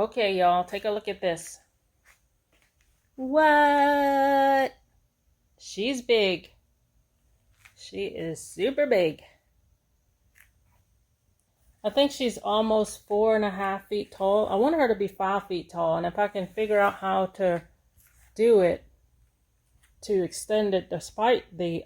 Okay, y'all, take a look at this. What? She's big. She is super big. I think she's almost 4.5 feet tall. I want her to be 5 feet tall, and if I can figure out how to do it to extend it despite the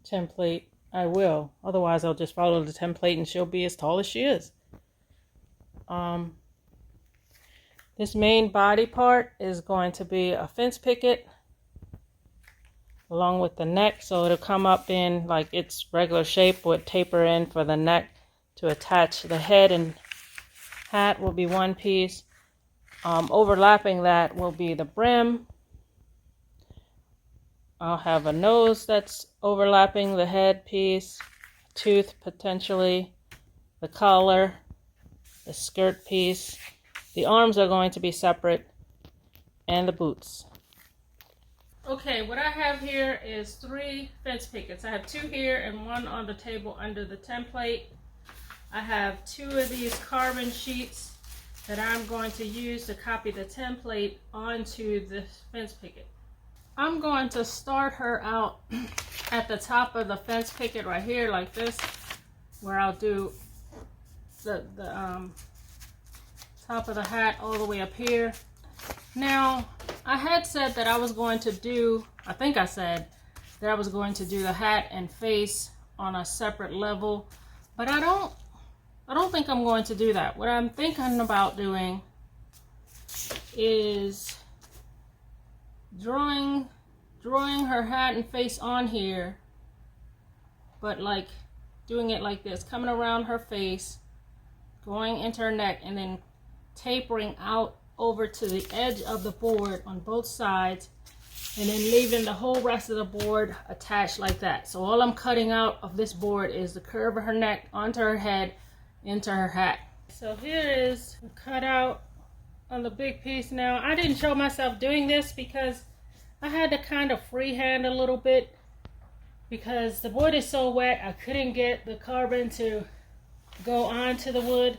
template, I will. Otherwise, I'll just follow the template and she'll be as tall as she is. This main body part is going to be a fence picket along with the neck, so it'll come up in like its regular shape with taper in for the neck to attach. The head and hat will be one piece. Overlapping that will be the brim. I'll have a nose that's overlapping the head piece, tooth potentially, the collar, the skirt piece. The arms are going to be separate, and the boots. Okay, what I have here is 3 fence pickets. I have 2 here and 1 on the table under the template. I have 2 of these carbon sheets that I'm going to use to copy the template onto the fence picket. I'm going to start her out at the top of the fence picket right here like this, where I'll do the top of the hat all the way up here. Now, I had said that I was going to do, I think I said that I was going to do the hat and face on a separate level, but I don't think I'm going to do that. What I'm thinking about doing is drawing her hat and face on here, but like doing it like this, coming around her face, going into her neck, and then tapering out over to the edge of the board on both sides, and then leaving the whole rest of the board attached like that. So all I'm cutting out of this board is the curve of her neck onto her head into her hat. So here is a cutout on the big piece. Now, I didn't show myself doing this because I had to kind of freehand a little bit because the wood is so wet. I couldn't get the carbon to go onto the wood,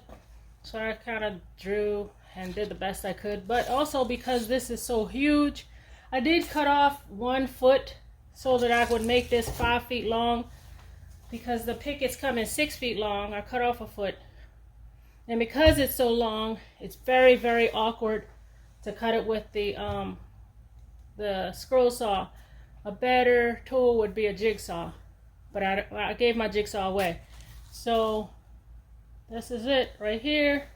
so I kind of drew and did the best I could. But also because this is so huge, I did cut off 1 foot so that I would make this 5 feet long, because the pickets come in 6 feet long. I cut off 1 foot, and because it's so long, it's very, very awkward to cut it with the scroll saw. A better tool would be a jigsaw, but I gave my jigsaw away. So this is it right here.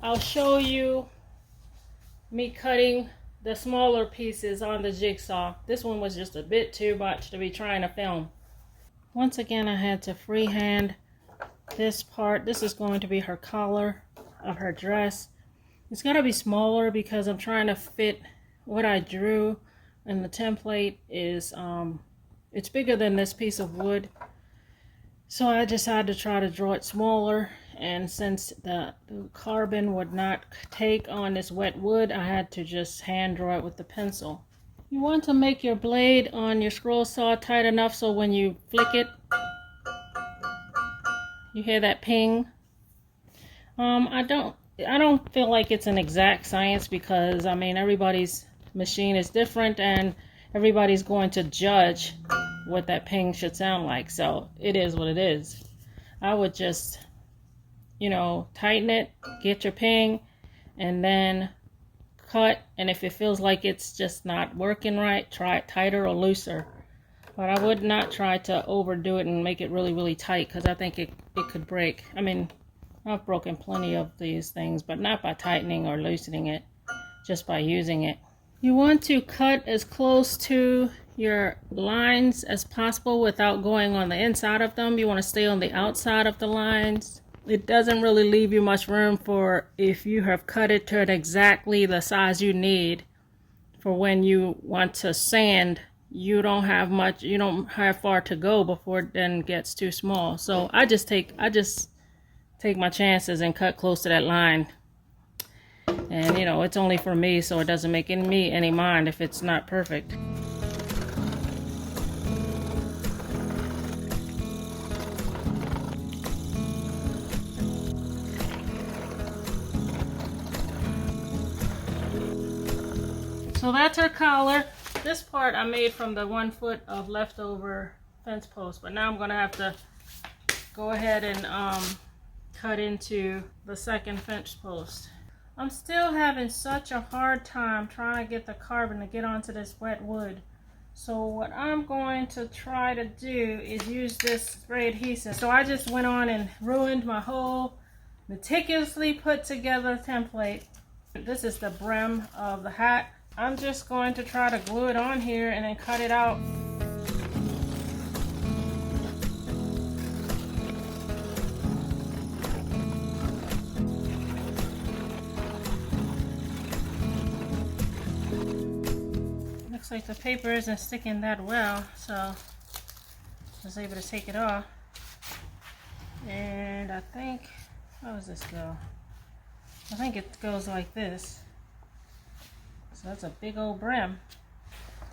I'll show you me cutting the smaller pieces on the jigsaw. This one was just a bit too much to be trying to film. Once again, I had to freehand this part. This is going to be her collar of her dress. It's got to be smaller because I'm trying to fit what I drew in the template. Is it's bigger than this piece of wood, so I decided to try to draw it smaller. And since the carbon would not take on this wet wood, I had to just hand draw it with the pencil. You want to make your blade on your scroll saw tight enough so when you flick it, you hear that ping. I don't feel like it's an exact science, because I mean, everybody's machine is different and everybody's going to judge what that ping should sound like. So it is what it is. I would just, you know, tighten it, get your ping, and then cut. And if it feels like it's just not working right, try it tighter or looser. But I would not try to overdo it and make it really, really tight, because I think it could break. I mean, I've broken plenty of these things, but not by tightening or loosening it, just by using it. You want to cut as close to your lines as possible without going on the inside of them. You want to stay on the outside of the lines. It doesn't really leave you much room for, if you have cut it to exactly the size you need for when you want to sand, you don't have far to go before it then gets too small. So I just take my chances and cut close to that line. And you know, it's only for me, so it doesn't make me any mind if it's not perfect. So that's her collar. This part I made from the 1 foot of leftover fence post, but now I'm gonna have to go ahead and cut into the second fence post. I'm still having such a hard time trying to get the carbon to get onto this wet wood. So what I'm going to try to do is use this spray adhesive. So I just went on and ruined my whole meticulously put together template. This is the brim of the hat. I'm just going to try to glue it on here and then cut it out. Looks like the paper isn't sticking that well, so I was able to take it off. And I think, how does this go? I think it goes like this. So that's a big old brim.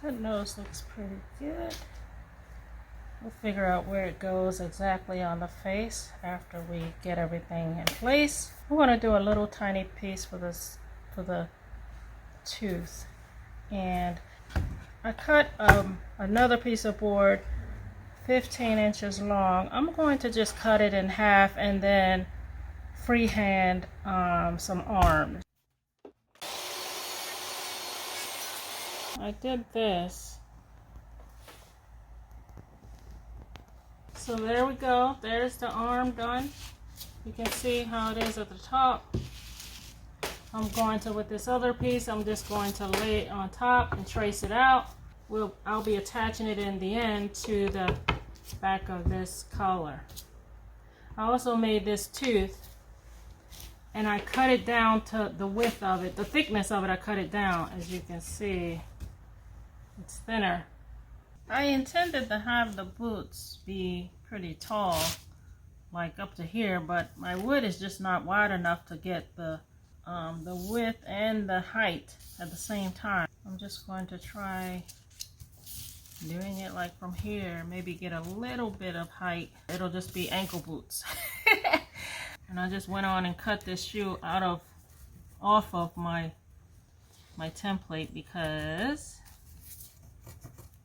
That nose looks pretty good. We'll figure out where it goes exactly on the face after we get everything in place. I want to do a little tiny piece for this, for the tooth. And I cut another piece of board 15 inches long. I'm going to just cut it in half and then freehand some arms. I did this. So there we go. There's the arm done. You can see how it is at the top. I'm going to, with this other piece, I'm just going to lay it on top and trace it out. I'll be attaching it in the end to the back of this collar. I also made this tooth and I cut it down to the width of it, the thickness of it. I cut it down. As you can see, it's thinner. I intended to have the boots be pretty tall, like up to here, but my wood is just not wide enough to get the width and the height at the same time. I'm just going to try doing it like from here, maybe get a little bit of height. It'll just be ankle boots. And I just went on and cut this shoe off of my template because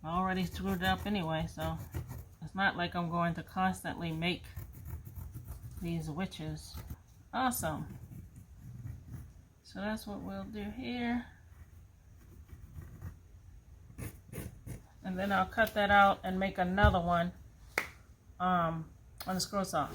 I already screwed it up anyway, so it's not like I'm going to constantly make these witches. Awesome. So that's what we'll do here. And then I'll cut that out and make another one on the scroll saw.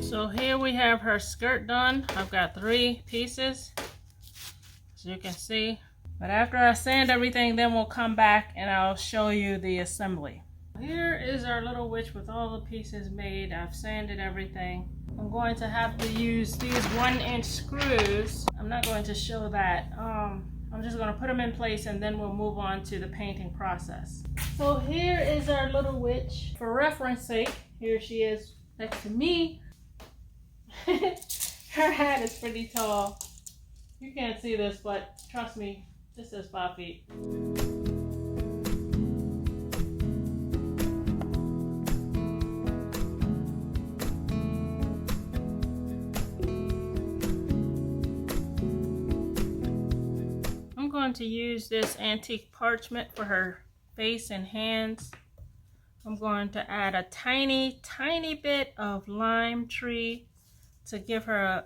So here we have her skirt done. I've got 3 pieces, as you can see. But after I sand everything, then we'll come back and I'll show you the assembly. Here is our little witch with all the pieces made. I've sanded everything. I'm going to have to use these 1-inch screws. I'm not going to show that. I'm just going to put them in place and then we'll move on to the painting process. So here is our little witch. For reference sake, here she is next to me. Her hat is pretty tall. You can't see this, but trust me, this is 5 feet. I'm going to use this antique parchment for her face and hands. I'm going to add a tiny bit of lime tree to give her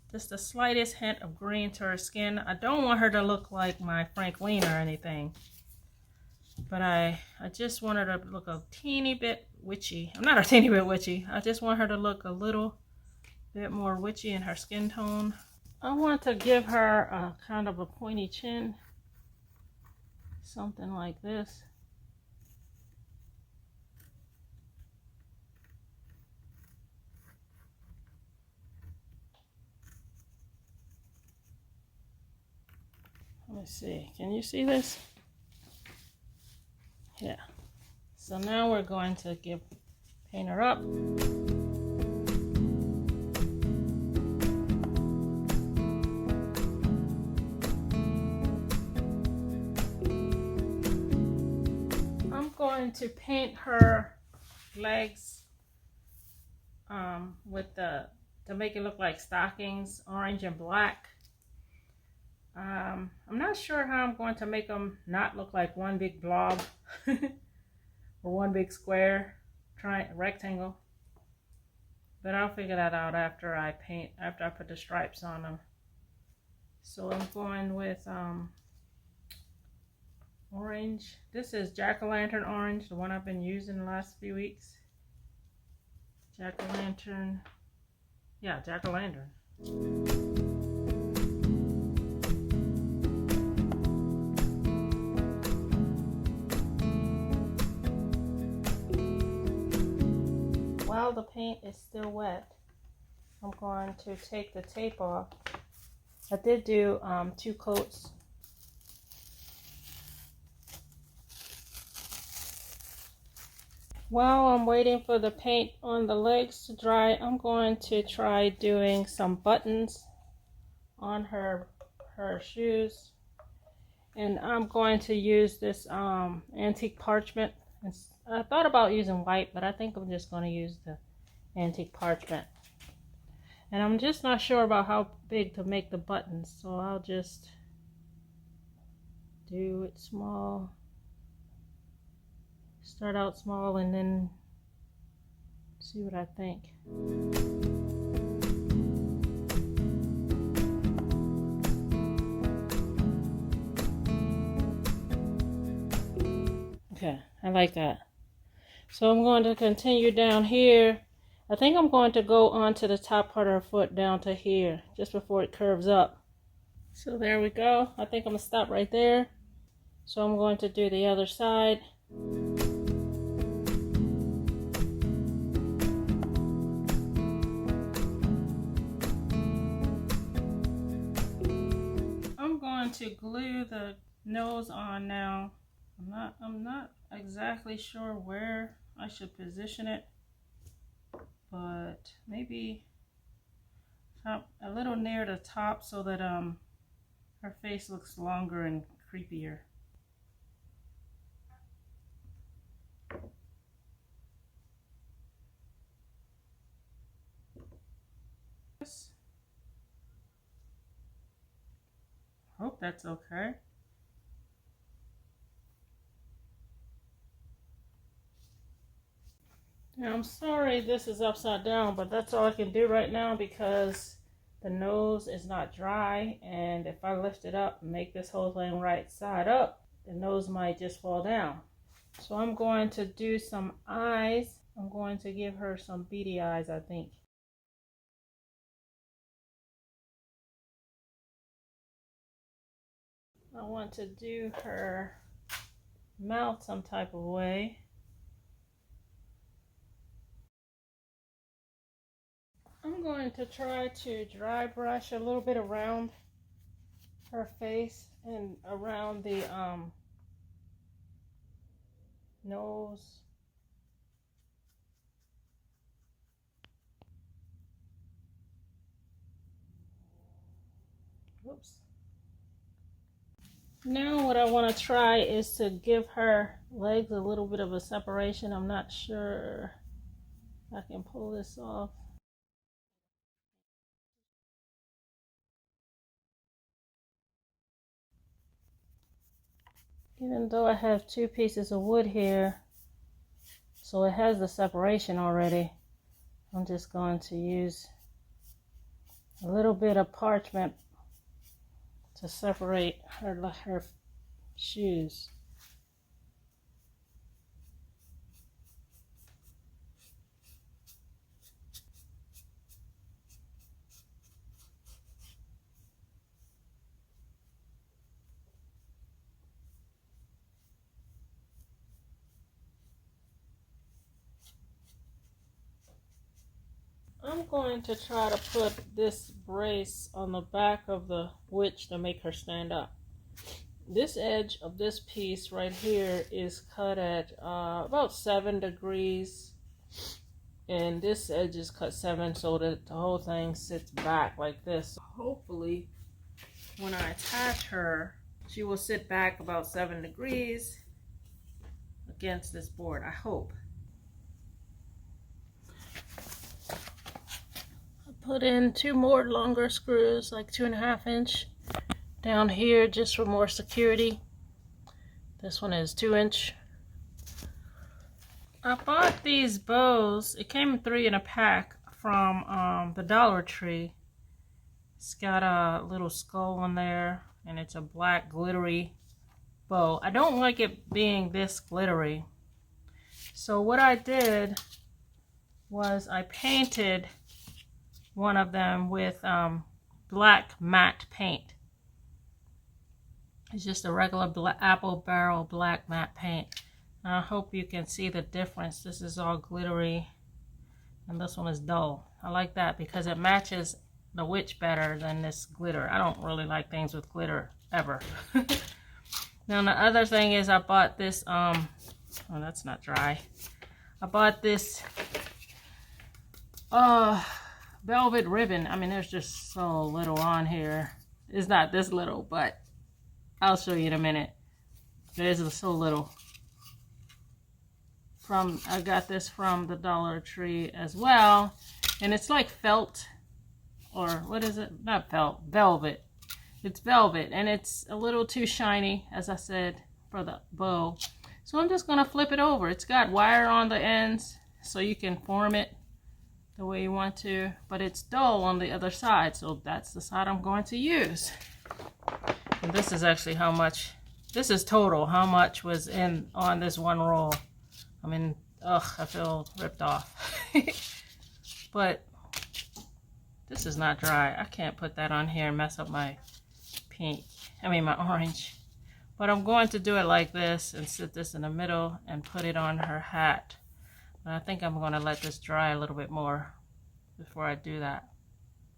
just the slightest hint of green to her skin. I don't want her to look like my Franklin or anything, but I just want her to look a teeny bit witchy. I'm not a teeny bit witchy. I just want her to look a little bit more witchy in her skin tone. I want to give her a kind of a pointy chin, something like this. Let's see, can you see this? Yeah. So now we're going to paint her up. going to paint her legs with to make it look like stockings, orange and black. I'm not sure how I'm going to make them not look like one big blob or one big square rectangle, but I'll figure that out after I put the stripes on them. So I'm going with orange. This is jack-o'-lantern orange, the one I've been using the last few weeks. Jack-o'-lantern. Yeah, jack-o'-lantern. While the paint is still wet, I'm going to take the tape off. I did do 2 coats. While I'm waiting for the paint on the legs to dry, I'm going to try doing some buttons on her shoes. And I'm going to use this antique parchment. I thought about using white, but I think I'm just going to use the antique parchment. And I'm just not sure about how big to make the buttons, so I'll just do it small. Start out small and then see what I think. Okay, I like that. So I'm going to continue down here. I think I'm going to go onto the top part of her foot down to here, just before it curves up. So there we go. I think I'm going to stop right there. So I'm going to do the other side. I'm going to glue the nose on now. I'm not exactly sure where I should position it, but maybe a little near the top so that her face looks longer and creepier. Hope that's okay. Now, I'm sorry this is upside down, but that's all I can do right now because the nose is not dry, and if I lift it up and make this whole thing right side up, the nose might just fall down. So I'm going to do some eyes. I'm going to give her some beady eyes, I think. I want to do her mouth some type of way. I'm going to try to dry brush a little bit around her face and around the nose. Whoops. Now what I want to try is to give her legs a little bit of a separation. I'm not sure if I can pull this off. Even though I have 2 pieces of wood here, so it has the separation already, I'm just going to use a little bit of parchment to separate her shoes. I'm going to try to put this brace on the back of the witch to make her stand up. This edge of this piece right here is cut at about 7 degrees, and this edge is cut 7 so that the whole thing sits back like this. So hopefully when I attach her, she will sit back about 7 degrees. against this board, I hope. I put in 2 more longer screws, like 2.5 inch down here, just for more security. This one is 2 inch. I bought these bows. It came 3 in a pack from the Dollar Tree. It's got a little skull on there, and it's a black glittery bow. I don't like it being this glittery. So what I did was I painted one of them with black matte paint. It's just a regular apple barrel black matte paint. And I hope you can see the difference. This is all glittery and this one is dull. I like that because it matches the witch better than this glitter. I don't really like things with glitter ever. Now the other thing is I bought this oh, that's not dry. I bought this velvet ribbon. I mean, there's just so little on here. It's not this little, but I'll show you in a minute. There's so little. I got this from the Dollar Tree as well, and it's like felt, or what is it? Not felt, velvet. It's velvet, and it's a little too shiny, as I said, for the bow. So I'm just gonna flip it over. It's got wire on the ends, so you can form it the way you want to, but it's dull on the other side, so that's the side I'm going to use. And this is actually how much, this is total, how much was in on this one roll. I mean, ugh, I feel ripped off. But this is not dry. I can't put that on here and mess up my pink, my orange. But I'm going to do it like this and sit this in the middle and put it on her hat. But I think I'm going to let this dry a little bit more before I do that.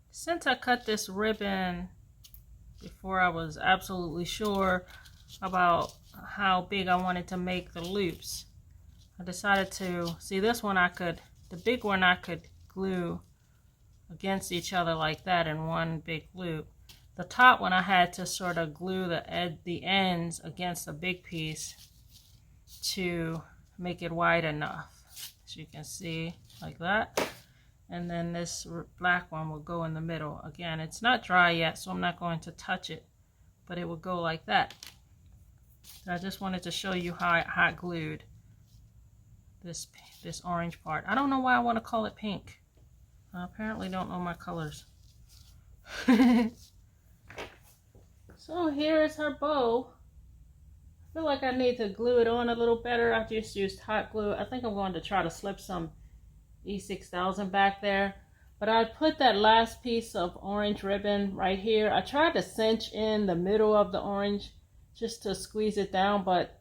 Since I cut this ribbon before I was absolutely sure about how big I wanted to make the loops, I decided to, see this one the big one I could glue against each other like that in one big loop. The top one I had to sort of glue the ends against a big piece to make it wide enough. As you can see, like that. And then this black one will go in the middle. Again, it's not dry yet, so I'm not going to touch it, but it will go like that. So I just wanted to show you how I hot glued this orange part. I don't know why I want to call it pink. I apparently don't know my colors. So here's her bow. I feel like I need to glue it on a little better. I just used hot glue. I think I'm going to try to slip some E6000 back there. But I put that last piece of orange ribbon right here. I tried to cinch in the middle of the orange just to squeeze it down, but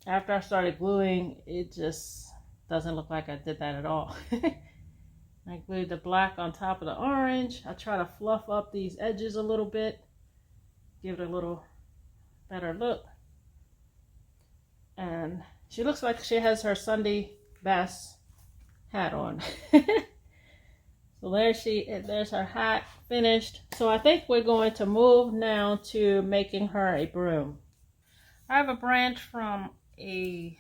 after I started gluing, it just doesn't look like I did that at all. I glued the black on top of the orange. I try to fluff up these edges a little bit, give it a little better look. And she looks like she has her Sunday best hat on. So there's her hat finished. So I think we're going to move now to making her a broom. I have a branch I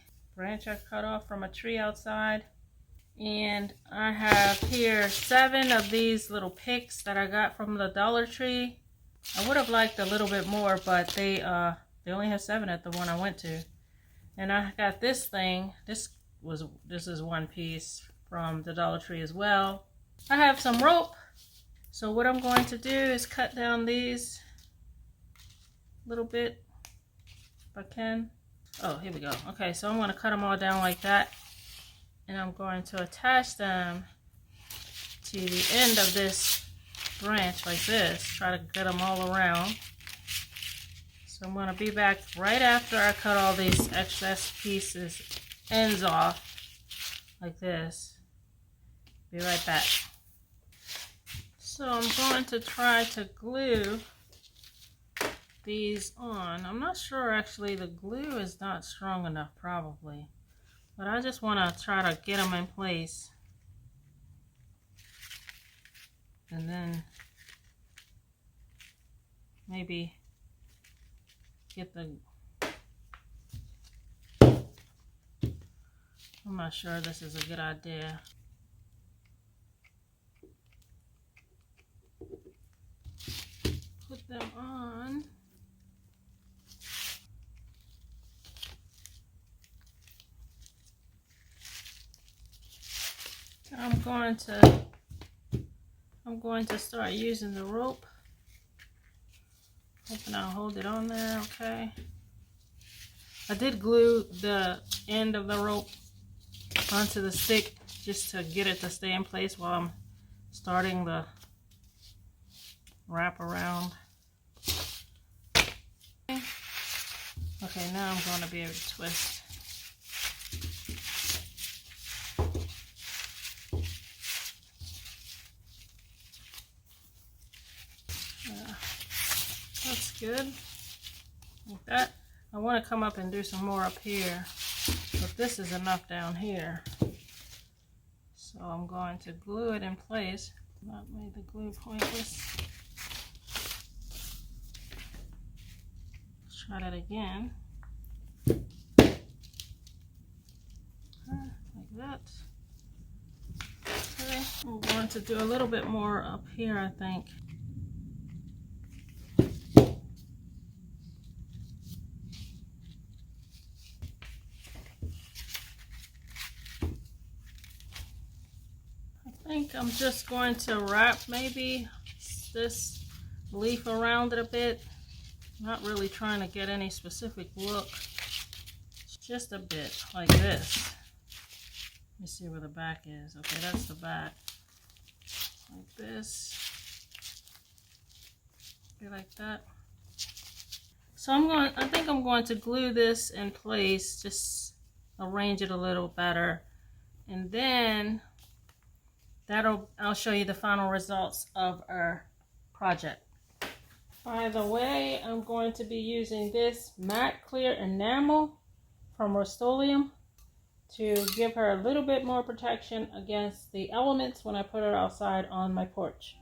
cut off from a tree outside, and I have here 7 of these little picks that I got from the Dollar Tree. I would have liked a little bit more, but they only have 7 at the one I went to. And I got this thing. This is one piece from the Dollar Tree as well. I have some rope. So what I'm going to do is cut down these a little bit if I can. Oh, here we go. Okay, so I'm going to cut them all down like that. And I'm going to attach them to the end of this branch like this. Try to get them all around. So I'm going to be back right after I cut all these excess ends off like this. Be right back. So I'm going to try to glue these on. I'm not sure actually, the glue is not strong enough probably, but I just want to try to get them in place and then maybe get I'm not sure this is a good idea. Put them on. I'm going to start using the rope. Hoping I'll hold it on there, okay. I did glue the end of the rope onto the stick just to get it to stay in place while I'm starting the wrap around. Okay, now I'm going to be able to twist. That's good. Like that. I want to come up and do some more up here, but this is enough down here. So I'm going to glue it in place. Not made the glue pointless. Let's try that again. Like that. Okay, I'm going to do a little bit more up here, I think. I think I'm just going to wrap maybe this leaf around it a bit. Not really trying to get any specific look. Just a bit like this. Let me see where the back is. Okay, that's the back. Like this. Be like that. So I think I'm going to glue this in place, just arrange it a little better. And then I'll show you the final results of our project. By the way, I'm going to be using this matte clear enamel from Rust-Oleum to give her a little bit more protection against the elements when I put her outside on my porch.